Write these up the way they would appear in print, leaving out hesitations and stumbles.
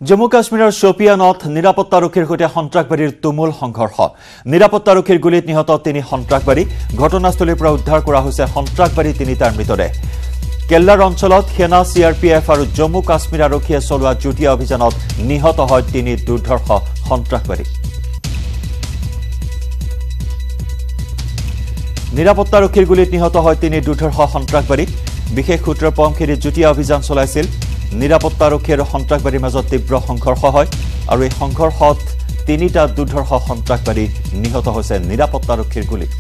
জম্মু কাশ্মীৰৰ শোপিয়ানত নিৰাপত্তাৰক্ষীৰ সৈতে সন্ত্ৰাসবাদীৰ তুমুল সংঘৰ্ষ নিৰাপত্তাৰক্ষীৰ গুলীত নিহত 3 সন্ত্ৰাসবাদী ঘটনাস্থলীৰ পৰা উদ্ধাৰ কৰা হৈছে সন্ত্ৰাসবাদী 3টাৰ মৃতদেহ কেল্লাৰ অঞ্চলত সেনা চিআৰপিএফ আৰু জম্মু কাশ্মীৰ আৰক্ষীয়ে চলোৱা যুটীয়া অভিযানত নিহত হয় 3 দুৰ্ধৰ্ষ সন্ত্ৰাসবাদী নিৰাপত্তাৰক্ষীৰ গুলীত নিহত হয় 3 দুৰ্ধৰ্ষ সন্ত্ৰাসবাদী বিশেষ সূত্ৰৰ পমখেৰি যুটীয়া অভিযান চলাইছিল নিৰাপত্তাৰক্ষী আৰু সন্ত্ৰাসবাদীৰ মাজত তীব্ৰ সংঘৰ্ষ হয় আৰু এই সংঘৰ্ষত 3টা দুৰ্ধৰ্ষ সন্ত্ৰাসবাদী নিহত হৈছে নিৰাপত্তাৰক্ষীৰ গুলীত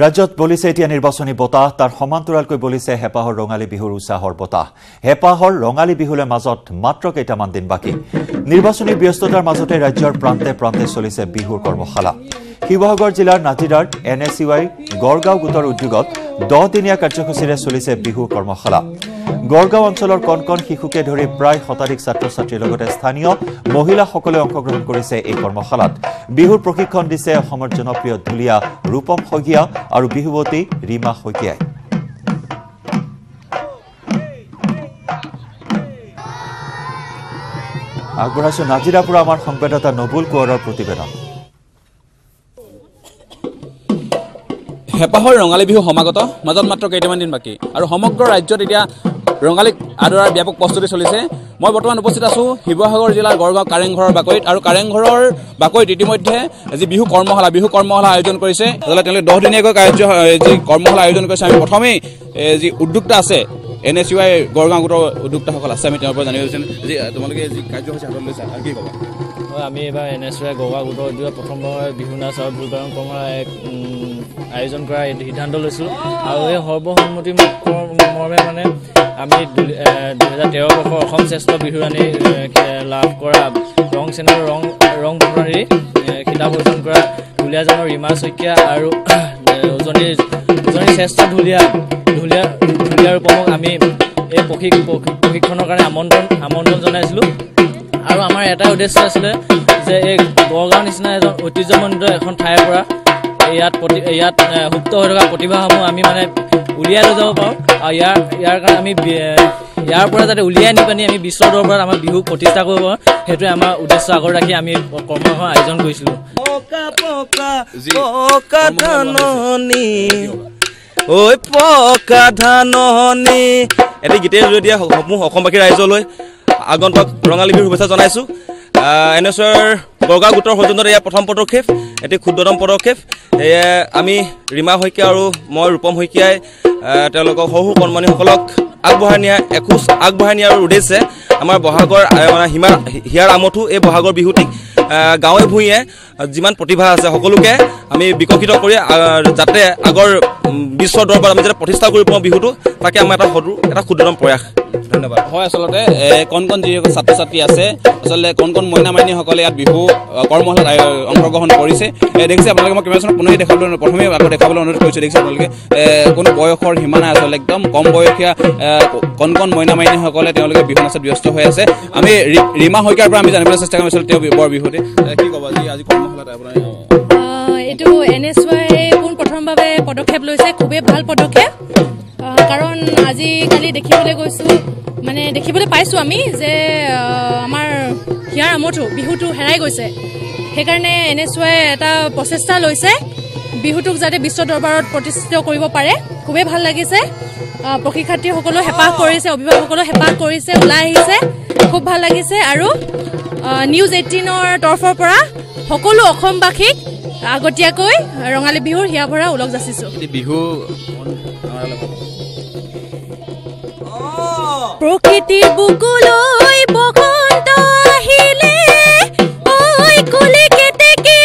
ৰাজ্যত বলিছে এতিয়া নিৰ্বাচনী বতাহ তাৰ সমান্তৰালকৈ বলিছে হেপাহৰ ৰঙালী বিহুৰ উৎসাহৰ বতাহ হেপাহৰ ৰঙালী বিহুলৈ মাজত মাত্ৰ কেইটামান দিন বাকী নিৰ্বাচনী ব্যস্ততাৰ মাজতে ৰাজ্যৰ প্ৰান্তে প্ৰান্তে চলিছে বিহুৰ কৰ্মশালা শিৱসাগৰ জিলাৰ নাজিৰাৰ NSUI গড়গাঁও গোটৰ উদ্যোগত 10 দিনীয়া কাৰ্যসূচীৰে চলিছে বিহুৰ কৰ্মশালা গড়গাঁও অঞ্চলৰ কণ শিশুকে ধৰি প্ৰায় শতাধিক ছাত্ৰ-ছাত্ৰীৰ লগতে স্থানীয় মহিলাসকলে অংশগ্ৰহণ কৰিছে এই কৰ্মশালাত বিহুৰ প্ৰশিক্ষণ দিছে অসমৰ জনপ্ৰিয় ঢুলীয়া ৰূপম শইকীয়া আৰু বিহুৱতী ৰীমা শইকীয়াই আগবঢ়াইছো নাজিৰাৰ পৰা আমাৰ সংবাদদাতা নবুল কোঁৱৰৰ প্ৰতিবেদন হেপাহৰ ৰঙালী বিহু সমাগত মাজত মাত্ৰ কেইটামান দিন বাকী আৰু সমগ্ৰ ৰাজ্যত এতিয়া ৰঙালীক আদৰাৰ ব্যাপক প্ৰস্তুতি চলিছে মই বৰ্তমান উপস্থিত আছো শিৱসাগৰ জিলাৰ গড়গাঁও কাৰেংঘৰৰ বাকৰিত আৰু কাৰেংঘৰৰ বাকৰিত ইতিমধ্যে যি বিহু কৰ্মশালা আয়োজন কৰিছে তেওঁলোকে 10 দিনীয়াকৈ যি কৰ্মশালা আয়োজন কৰিছে আমি প্ৰথমেই যি উদ্যোক্তা আছে NSUI গড়গাঁও গোটৰ উদ্যোক্তাসকল আছে আমি তেওঁৰ পৰা জানিব বিচাৰিম যে তোমালোকে যি কাৰ্যসূচী হাতত লৈছা আৰু কি ক'বা আমি এবাৰ NSUI গড়গাঁও গোটৰ উদ্যোগত প্ৰথমবাৰ বিহু নাচ আৰু ঢোল বাদন আয়োজন কৰাৰ সিদ্ধান্ত লৈছিলোঁ আৰু এই সৰ্বসন্মতি মৰ্মে মানে আমি 2013 বৰ্ষৰ অসম শ্ৰেষ্ঠ বিহুৰাণী লাভ কৰা ৰং চেনেলৰ ৰং ধৰণী খিতাপ অৰ্জন কৰা ঢুলীয়াজনৰ ৰীমা শইকীয়া আৰু উজনিৰ শ্ৰেষ্ঠ ঢুলীয়াৰ ৰূপমক আমি এই প্ৰশিক্ষণৰ কাৰণে আমন্ত্ৰণ জনাইছিলোঁ আৰু আমাৰ এটা উদ্দেশ্য আছিলে যে এই গড়গাঁও নিচিনা এজন ঐতিহ্যমণ্ডিত এখন ঠাইৰ পৰা ইয়াত সুপ্ত হৈ থকা প্ৰতিভাসমূহ আমি মানে উলিয়াই লৈ যাব পাৰোঁ আৰু ইয়াৰ কাৰণে আমি ইয়াৰ পৰা যাতে উলিয়াই নি পানি আমি বিশ্বৰ দৰবাৰত আমাৰ বিহু প্ৰতিষ্ঠা কৰিব পাৰোঁ সেইটোৱে আমাৰ উদ্দেশ্য আগত ৰাখি আমি কৰ্মশালা আয়োজন কৰিছিলোঁ এটি গীতেৰ জৰিয়তে সমূহ অসমবাসী ৰাইজলৈ আগন্তুক ৰঙালী বিহুৰ শুভেচ্ছা জনাইছোঁ NSUI গড়গাঁও গোটৰ সৌজন্যত এয়া প্ৰথম পদক্ষেপ এটি ক্ষুদ্ৰতম পদক্ষেপ আমি ৰীমা শইকীয়া আৰু মই ৰূপম শইকীয়াই তেওঁলোকক সৰু কণমানিসকলক আগবঢ়াই নিয়াৰ উদ্দেশ্যে আমাৰ বহাগৰ মানে হিয়াৰ আমঠু এই বহাগৰ বিহুটিক গাঁৱে ভূঞে যিমান প্ৰতিভা আছে সকলোকে আমি বিকশিত কৰি যাতে আগৰ বিশ্বৰ দৰবাৰত আমি যাতে প্ৰতিষ্ঠা কৰিব পাৰোঁ বিহুটো তাকে আমাৰ এটা ক্ষুদ্ৰতম প্ৰয়াস ধন্যবাদ হয় আচলতে কণ যিসকল ছাত্ৰ ছাত্ৰী আছে আচলতে কণ মইনা মাইনীসকলে ইয়াত বিহু কৰ্মশালাত অংশগ্ৰহণ কৰিছে দেখিছে আপোনালোকে মই কেমেৰাখনত প্ৰথমে আকৌ দেখাবলৈ অনুৰোধ কৰিছোঁ দেখিছে আপোনালোকে কোনো বয়সৰ সীমা নাই আচলতে একদম কম বয়সীয়া কণ মইনা মাইনীসকলে তেওঁলোকে বিহু নাচত ব্যস্ত হৈ আছে আমি ৰীমা শইকীয়াৰ পৰা আমি জানিবলৈ চেষ্টা কৰিম আচলতে তেওঁ বৰ বিহুতে কি ক'ব আজি কৰ্মশালাত আপোনাৰ এইটো NSUI পোনপ্ৰথমভাৱে পদক্ষেপ লৈছে খুবেই ভাল পদক্ষেপ কাৰণ আজিকালি দেখিবলৈ পাইছোঁ আমি যে আমাৰ হিয়াৰ আমঠু বিহুটো হেৰাই গৈছে সেইকাৰণে NSUI এটা প্ৰচেষ্টা লৈছে বিহুটোক যাতে বিশ্ব দৰবাৰত প্ৰতিষ্ঠিত কৰিব পাৰে খুবেই ভাল লাগিছে প্ৰশিক্ষাৰ্থীসকলেও হেঁপাহ কৰিছে অভিভাৱকসকলেও হেঁপাহ কৰিছে ওলাই আহিছে খুব ভাল লাগিছে আৰু নিউজ 18ৰ তৰফৰ পৰা সকলো অসমবাসীক আগতীয়াকৈ ৰঙালী বিহুৰ হিয়া ভৰা ওলগ যাচিছোঁ বিহু প্ৰকৃতিৰ বুকুলৈ বসন্ত আহিলে ঐ কুলি কেতেকী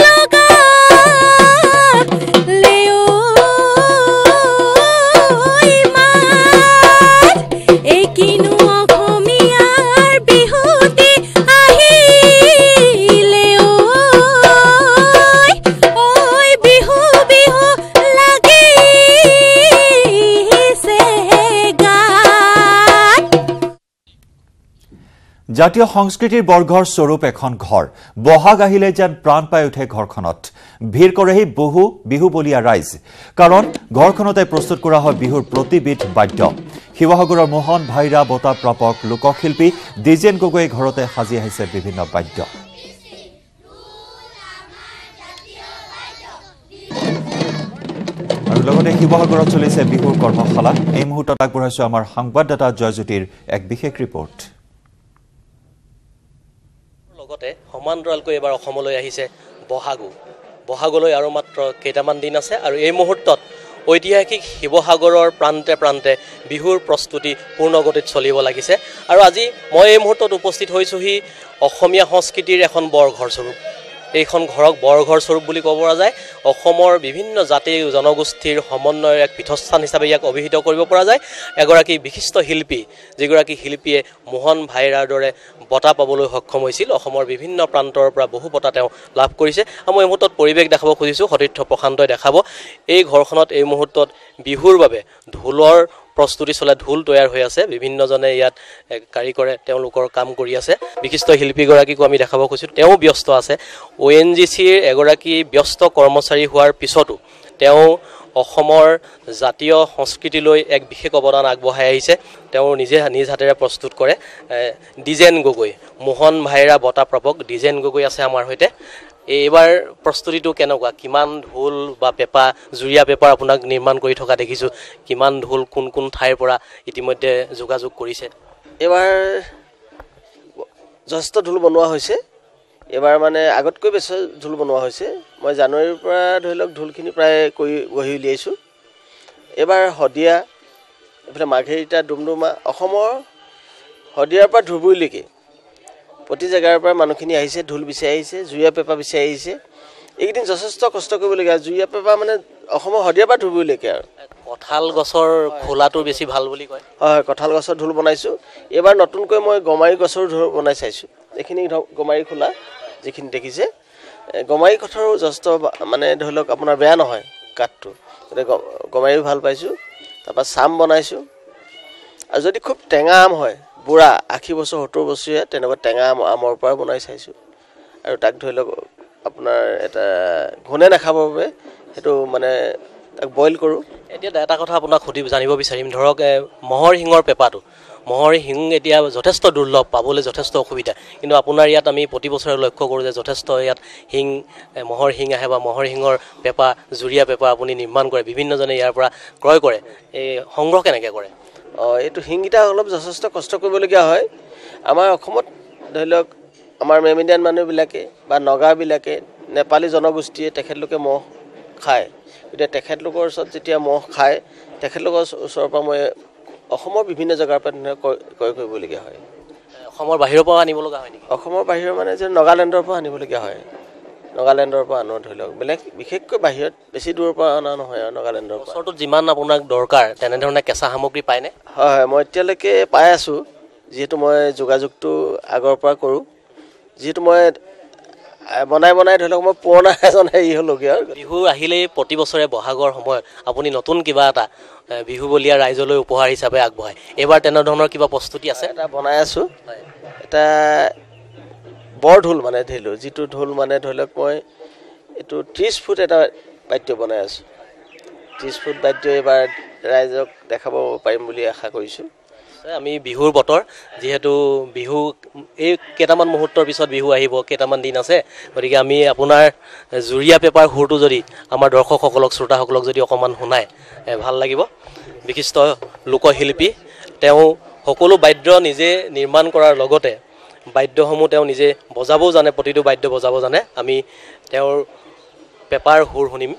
লগা লেও মাত এই কিনো অসমীয়াৰ বিহুটি আহিলে ঐ বিহু বিহু লাগিছে জাতীয় সংস্কৃতিৰ বৰঘৰ স্বৰূপ এখন ঘৰ বহাগ আহিলে যেন প্ৰাণ পাই উঠে ঘৰখনত ভিৰ কৰেহি বিহু বলীয়া ৰাইজ কাৰণ ঘৰখনতে প্ৰস্তুত কৰা হয় বিহুৰ প্ৰতিবিধ বাদ্য শিৱসাগৰৰ মোহন ভাইৰা বঁটা প্ৰাপক লোকশিল্পী ডিজেন গগৈ ঘৰতে সাজি আহিছে বিভিন্ন বাদ্য আৰু লগতে শিৱসাগৰত চলিছে বিহুৰ কৰ্মশালা এই মুহূৰ্তত আগবঢ়াইছো আমাৰ সংবাদদাতা জয়জ্যোতিৰ এক বিশেষ ৰিপৰ্ট লগতে সমান্তৰালকৈ এবাৰ অসমলৈ আহিছে বহাগলৈ আৰু মাত্ৰ কেইটামান দিন আছে আৰু এই মুহূৰ্তত ঐতিহাসিক শিৱসাগৰৰ প্ৰান্তে প্ৰান্তে বিহুৰ প্ৰস্তুতি পূৰ্ণগতিত চলিব লাগিছে আৰু আজি মই এই মুহূৰ্তত উপস্থিত হৈছোহি অসমীয়া সংস্কৃতিৰ এখন বৰঘৰ স্বৰূপ এইখন ঘৰক বৰঘৰ স্বৰূপ বুলি ক'ব পৰা যায় অসমৰ বিভিন্ন জাতি জনগোষ্ঠীৰ সমন্বয়ৰ এক পীঠস্থান হিচাপে ইয়াক অভিহিত কৰিব পৰা যায় এগৰাকী বিশিষ্ট শিল্পী যিগৰাকী শিল্পীয়ে মোহন ভাইৰাৰ দৰে বঁটা পাবলৈ সক্ষম হৈছিল অসমৰ বিভিন্ন প্ৰান্তৰ পৰা বহু বঁটা তেওঁ লাভ কৰিছে আৰু মই এই মুহূৰ্তত পৰিৱেশ দেখাব খুজিছোঁ সতীৰ্থ প্ৰশান্তই দেখাব এই ঘৰখনত এই মুহূৰ্তত বিহুৰ বাবে ঢোলৰ প্ৰস্তুতি চলে ঢোল তৈয়াৰ হৈ আছে বিভিন্নজনে ইয়াত কাৰিকৰে তেওঁলোকৰ কাম কৰি আছে বিশিষ্ট শিল্পীগৰাকীকো আমি দেখাব খুজিছোঁ তেওঁ ব্যস্ত আছে ONGCৰ এগৰাকী ব্যস্ত কৰ্মচাৰী হোৱাৰ পিছতো তেওঁ অসমৰ জাতীয় সংস্কৃতিলৈ এক বিশেষ অৱদান আগবঢ়াই আহিছে তেওঁ নিজ হাতেৰে প্ৰস্তুত কৰে ডিজেন গগৈ মোহন ভাইৰা বঁটা প্ৰাপক ডিজেন গগৈ আছে আমাৰ সৈতে এইবাৰ প্ৰস্তুতিটো কেনেকুৱা কিমান ঢোল বা পেপা জুৰীয়া পেপাৰ আপোনাক নিৰ্মাণ কৰি থকা দেখিছোঁ কিমান ঢোল কোন ঠাইৰ পৰা ইতিমধ্যে যোগাযোগ কৰিছে এইবাৰ যথেষ্ট ঢোল বনোৱা হৈছে এইবাৰ মানে আগতকৈ বেছি ঢোল বনোৱা হৈছে মই জানুৱাৰীৰ পৰা ধৰি লওক ঢোলখিনি প্ৰায় গঢ়ি উলিয়াইছোঁ এইবাৰ শদিয়া এইফালে মাৰ্ঘেৰিটা ডুমডুমা অসমৰ শদিয়াৰ পৰা ধুবুৰীলৈকে প্ৰতি জেগাৰ পৰা মানুহখিনি আহিছে ঢোল বিচাৰি আহিছে জুৰীয়া পেপা বিচাৰি আহিছে এইকেইদিন যথেষ্ট কষ্ট কৰিবলগীয়া জুৰীয়া পেপা মানে অসমৰ শদিয়াৰ পৰা ধুবুৰীলৈকে আৰু কঁঠাল গছৰ খোলাটো বেছি ভাল বুলি কয় হয় কঁঠাল গছৰ ঢোল বনাইছোঁ এইবাৰ নতুনকৈ মই গমাৰি গছৰ ঢোল বনাই চাইছোঁ এইখিনি গমাৰি খোলা যিখিনি দেখিছে গমাৰি কাঠৰো যথেষ্ট মানে ধৰি লওক আপোনাৰ বেয়া নহয় কাঠটো গতিকে গমাৰিও ভাল পাইছোঁ তাৰপৰা চাম বনাইছোঁ আৰু যদি খুব টেঙা আম হয় বুঢ়া 80 বছৰ 70 বছৰীয়া তেনেকুৱা টেঙা আমৰ পৰা বনাই চাইছোঁ আৰু তাক ধৰি লওক আপোনাৰ এটা ঘনে নাখাবৰ বাবে সেইটো মানে তাক বইল কৰোঁ এতিয়া এটা কথা আপোনাক জানিব বিচাৰিম ধৰক মহৰ শিঙৰ পেপাটো মহৰ শিং এতিয়া যথেষ্ট দুৰ্লভ পাবলৈ যথেষ্ট অসুবিধা কিন্তু আপোনাৰ ইয়াত আমি প্ৰতি বছৰে লক্ষ্য কৰোঁ যে যথেষ্ট ইয়াত মহৰ শিং আহে বা মহৰ শিঙৰ পেপা জুৰীয়া পেপা আপুনি নিৰ্মাণ কৰে বিভিন্নজনে ইয়াৰ পৰা ক্ৰয় কৰে এই সংগ্ৰহ কেনেকৈ কৰে এইটো শিংকেইটা অলপ যথেষ্ট কষ্ট কৰিবলগীয়া হয় আমাৰ অসমত ধৰি লওক আমাৰ মেমিডিয়ান মানুহবিলাকে বা নগাবিলাকে নেপালী জনগোষ্ঠীয়ে তেখেতলোকে মহ খায় এতিয়া তেখেতলোকৰ ওচৰত যেতিয়া মহ খায় তেখেতলোকৰ ওচৰৰ পৰা মই অসমৰ বিভিন্ন জেগাৰ পৰা ক্ৰয় কৰিবলগীয়া হয় অসমৰ বাহিৰৰ পৰা আনিব লগা হয় নেকি অসমৰ বাহিৰৰ মানে যে নাগালেণ্ডৰ পৰা আনিবলগীয়া হয় নাগালেণ্ডৰ পৰা আনো ধৰি লওক বেলেগ বিশেষকৈ বাহিৰত বেছি দূৰৰ পৰা অনা নহয় আৰু নাগালেণ্ডৰ পৰা বছৰটোত যিমান আপোনাক দৰকাৰ তেনেধৰণে কেঁচা সামগ্ৰী পায়নে হয় মই এতিয়ালৈকে পাই আছোঁ যিহেতু মই যোগাযোগটো আগৰ পৰা কৰোঁ যিহেতু মই বনাই ধৰি লওক মই পুৰণা এজন হেৰি হ'লোগৈ আৰু বিহু আহিলেই প্ৰতি বছৰে বহাগৰ সময়ত আপুনি নতুন কিবা এটা বিহু বলীয়া ৰাইজলৈ উপহাৰ হিচাপে আগবঢ়ায় এইবাৰ তেনেধৰণৰ কিবা প্ৰস্তুতি আছে এটা বনাই আছোঁ এটা বৰ ঢোল মানে ধৰিলোঁ যিটো ঢোল মানে ধৰি লওক মই এইটো 30 ফুট এটা বাদ্য বনাই আছোঁ 30 ফুট বাদ্য এইবাৰ ৰাইজক দেখাব পাৰিম বুলি আশা কৰিছোঁ আমি বিহুৰ বতৰ যিহেতু বিহু এই কেইটামান মুহূৰ্তৰ পিছত বিহু আহিব কেইটামান দিন আছে গতিকে আমি আপোনাৰ জুৰীয়া পেপাৰ সুৰটো যদি আমাৰ দৰ্শকসকলক শ্ৰোতাসকলক যদি অকণমান শুনায় ভাল লাগিব বিশিষ্ট লোকশিল্পী তেওঁ সকলো বাদ্য নিজে নিৰ্মাণ কৰাৰ লগতে বাদ্যসমূহ তেওঁ নিজে বজাবও জানে প্ৰতিটো বাদ্য বজাব জানে আমি তেওঁৰ পেপাৰ সুৰ শুনিম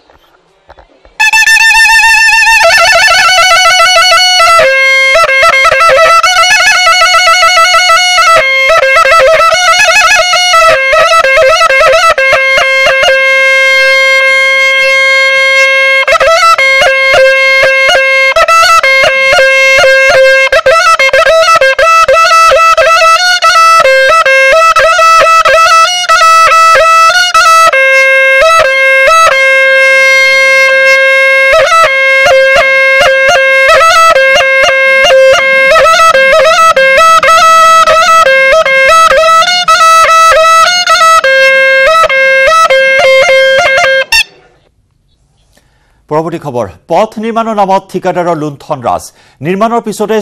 পৰৱৰ্তী খবৰ পথ নিৰ্মাণৰ নামত ঠিকাদাৰৰ লুণ্ঠন ৰাজ নিৰ্মাণৰ পিছতে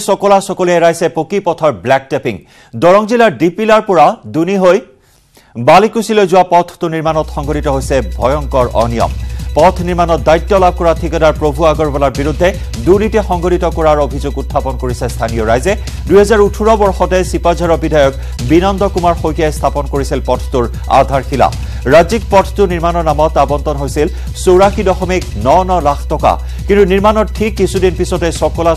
চকলি এৰাইছে পকী পথৰ ব্লেক টেপিং দৰং জিলাৰ ডিপিলাৰ পৰা দুনি হৈ বালিকুছিলৈ যোৱা পথটো নিৰ্মাণত সংঘটিত হৈছে ভয়ংকৰ অনিয়ম পথ নিৰ্মাণৰ দায়িত্ব লাভ কৰা ঠিকাদাৰ প্ৰভু আগৰৱালাৰ বিৰুদ্ধে দুৰ্নীতি সংঘটিত কৰাৰ অভিযোগ উত্থাপন কৰিছে স্থানীয় ৰাইজে 2018 বৰ্ষতে চিপাঝাৰৰ বিধায়ক বিনন্দ কুমাৰ শইকীয়াই স্থাপন কৰিছিল পথটোৰ আধাৰশিলা ৰাজ্যিক পথটো নিৰ্মাণৰ নামত আবণ্টন হৈছিল 84.99 লাখ টকা কিন্তু নিৰ্মাণৰ ঠিক কিছুদিন পিছতে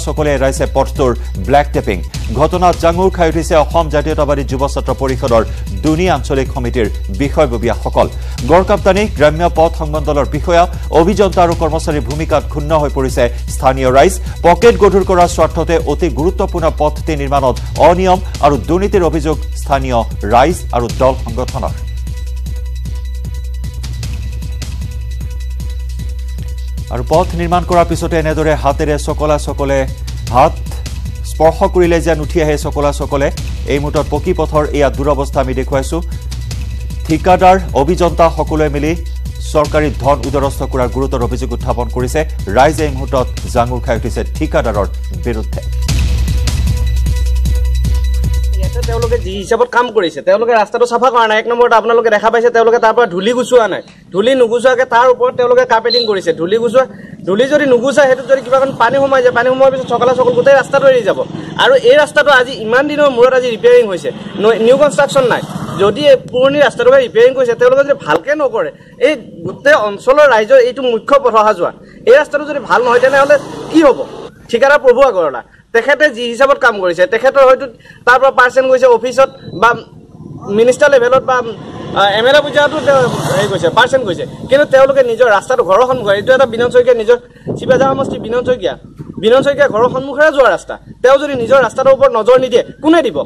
চকলি এৰাইছে পথটোৰ ব্লেক টেপিং ঘটনাত জাঙুৰ খাই উঠিছে অসম জাতীয়তাবাদী যুৱ ছাত্ৰ পৰিষদৰ দুনি আঞ্চলিক সমিতিৰ বিষয়ববীয়াসকল গড়কাপ্তানী গ্ৰাম্য পথ সংমণ্ডলৰ বিষয়া অভিযন্তা আৰু কৰ্মচাৰীৰ ভূমিকাত ক্ষুণ্ণ হৈ পৰিছে স্থানীয় ৰাইজ পকেট গধুৰ কৰাৰ স্বাৰ্থতে অতি গুৰুত্বপূৰ্ণ পথটি নিৰ্মাণত অনিয়ম আৰু দুৰ্নীতিৰ অভিযোগ স্থানীয় ৰাইজ আৰু দল সংগঠনৰ আৰু পথ নিৰ্মাণ কৰাৰ পিছতে এনেদৰে হাতেৰে চকলে হাত স্পৰ্শ কৰিলে যেন উঠি আহে চকলে এই মুহূৰ্তত পকী পথৰ এয়া দুৰৱস্থা আমি দেখুৱাইছো ঠিকাদাৰ অভিযন্তা সকলোৱে মিলি চৰকাৰী ধন উদৰস্থ কৰাৰ গুৰুতৰ অভিযোগ উত্থাপন কৰিছে ৰাইজে এই মুহূৰ্তত জাঙুৰ খাই উঠিছে ঠিকাদাৰৰ বিৰুদ্ধে তেওঁলোকে যি হিচাপত কাম কৰিছে তেওঁলোকে ৰাস্তাটো চাফা কৰা নাই এক নম্বৰত আপোনালোকে দেখা পাইছে তেওঁলোকে তাৰ পৰা ধূলি গুচোৱা নাই ধূলি নুগুচোৱাকে তাৰ ওপৰত তেওঁলোকে কাৰ্পেটিং কৰিছে ধূলি যদি নুগুচায় সেইটো যদি কিবা পানী সোমাই যায় পানী সোমোৱাৰ পিছত চকল গোটেই ৰাস্তাটো এৰি যাব আৰু এই ৰাস্তাটো আজি ইমান দিনৰ মূৰত আজি ৰিপেয়াৰিং হৈছে নিউ কনষ্ট্ৰাকশ্যন নাই যদি পুৰণি ৰাস্তাটো ৰিপেয়াৰিং কৰিছে তেওঁলোকে যদি ভালকৈ নকৰে এই গোটেই অঞ্চলৰ ৰাইজৰ এইটো মুখ্য পথ অহা যোৱা এই ৰাস্তাটো যদি ভাল নহয় তেনেহ'লে কি হ'ব ঠিকাদাৰ প্ৰভু আগৰৱালা তেখেতে যি হিচাপত কাম কৰিছে তেখেতৰ হয়তো তাৰ পৰা পাৰ্চেণ্ট গৈছে অফিচত বা মিনিষ্টাৰ লেভেলত বা MLA পৰ্যায়তো হেৰি গৈছে পাৰ্চেণ্ট গৈছে কিন্তু তেওঁলোকে নিজৰ ৰাস্তাটো ঘৰৰ সন্মুখত এইটো এটা বিনোদ শইকীয়া নিজৰ চিপাঝাৰ সমষ্টি বিনোদ শইকীয়া ঘৰৰ সন্মুখেৰে যোৱা ৰাস্তা তেওঁ যদি নিজৰ ৰাস্তাটোৰ ওপৰত নজৰ নিদিয়ে কোনে দিব